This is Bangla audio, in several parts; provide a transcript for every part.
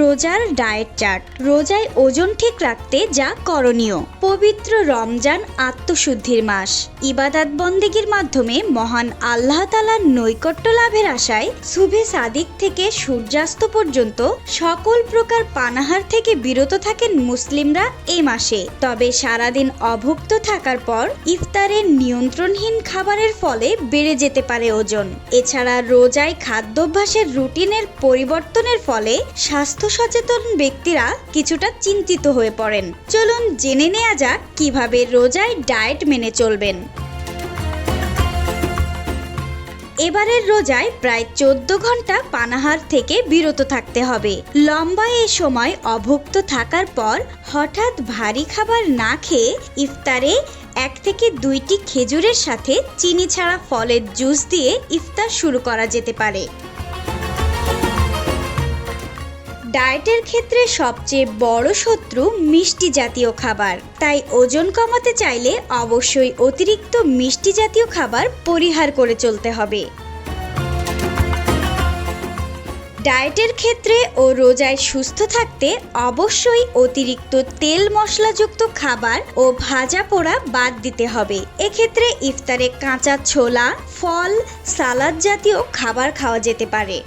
রোজার ডায়েট চার্ট। রোজায় ওজন ঠিক রাখতে যা করণীয়। পবিত্র রমজান আত্মশুদ্ধির মাস। ইবাদত বন্দেগীর মাধ্যমে মহান আল্লাহ তাআলার নৈকট্য লাভের আশায় সুবহে সাদিক থেকে সূর্যাস্ত পর্যন্ত সকল প্রকার পানাহার থেকে বিরত থাকেন মুসলিমরা এই মাসে। তবে সারাদিন অভুক্ত থাকার পর ইফতারের নিয়ন্ত্রণহীন খাবারের ফলে বেড়ে যেতে পারে ওজন। এছাড়া রোজায় খাদ্যাভ্যাসের রুটিনের পরিবর্তনের ফলে স্বাস্থ্য সচেতন ব্যক্তিরা কিছুটা চিন্তিত হয়ে পড়েন। চলুন জেনে নেওয়া যাক কিভাবে রোজায় ডায়েট মেনে চলবেন। এবারের রোজায় প্রায় 14 ঘন্টা পানাহার থেকে বিরত থাকতে হবে। লম্বা এ সময় অভুক্ত থাকার পর হঠাৎ ভারী খাবার না খেয়ে ইফতারে 1 থেকে 2টি খেজুরের সাথে চিনি ছাড়া ফলের জুস দিয়ে ইফতার শুরু করা যেতে পারে। ডায়েটের ক্ষেত্রে সবচেয়ে বড় শত্রু মিষ্টি জাতীয় খাবার। তাই ওজন কমাতে চাইলে অবশ্যই অতিরিক্ত মিষ্টি জাতীয় খাবার পরিহার করে চলতে হবে। ডায়েটের ক্ষেত্রে ও রোজায় সুস্থ থাকতে অবশ্যই অতিরিক্ত তেল মশলাযুক্ত খাবার ও ভাজা পোড়া বাদ দিতে হবে। এক্ষেত্রে ইফতারে কাঁচা ছোলা, ফল, সালাদ জাতীয় খাবার খাওয়া যেতে পারে।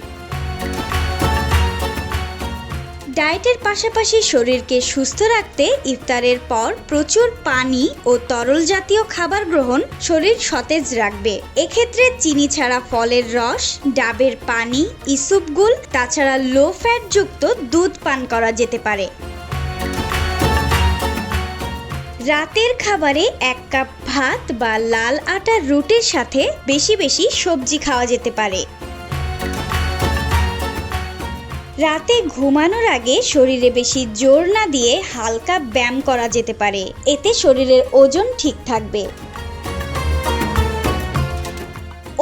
ডায়েটের পাশাপাশি শরীরকে সুস্থ রাখতে ইফতারের পর প্রচুর পানি ও তরল জাতীয় খাবার গ্রহণ শরীর সতেজ রাখবে। এক্ষেত্রে চিনি ছাড়া ফলের রস, ডাবের পানি, ইসুপগুল, তাছাড়া লো ফ্যাট যুক্ত দুধ পান করা যেতে পারে। রাতের খাবারে 1 কাপ ভাত বা লাল আটার রুটির সাথে বেশি বেশি সবজি খাওয়া যেতে পারে। রাতে ঘুমানোর আগে শরীরে বেশি জোর না দিয়ে হালকা ব্যায়াম করা যেতে পারে। এতে শরীরের ওজন ঠিক থাকবে।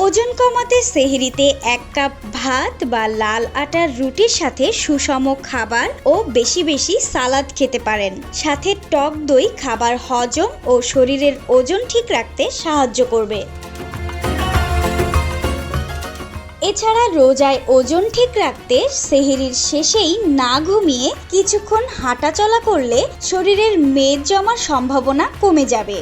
ওজন কমাতে সেহরিতে 1 কাপ ভাত বা লাল আটার রুটির সাথে সুষম খাবার ও বেশি বেশি সালাদ খেতে পারেন। সাথে টক দই খাবার হজম ও শরীরের ওজন ঠিক রাখতে সাহায্য করবে। এছাড়া রোজায় ওজন ঠিক রাখতে সেহরির শেষেই না ঘুমিয়ে কিছুক্ষণ হাঁটাচলা করলে শরীরের মেদ জমার সম্ভাবনা কমে যাবে।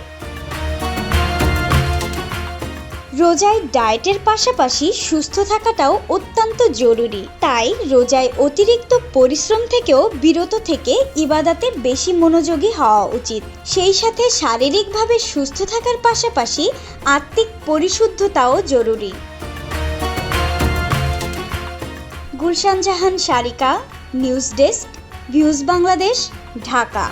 রোজায় ডায়েটের পাশাপাশি সুস্থ থাকাটাও অত্যন্ত জরুরি। তাই রোজায় অতিরিক্ত পরিশ্রম থেকেও বিরত থেকে ইবাদতে বেশি মনোযোগী হওয়া উচিত। সেই সাথে শারীরিকভাবে সুস্থ থাকার পাশাপাশি আত্মিক পরিশুদ্ধতাও জরুরি। Gulshan Jahan Sarika, news desk, views Bangladesh, Dhaka.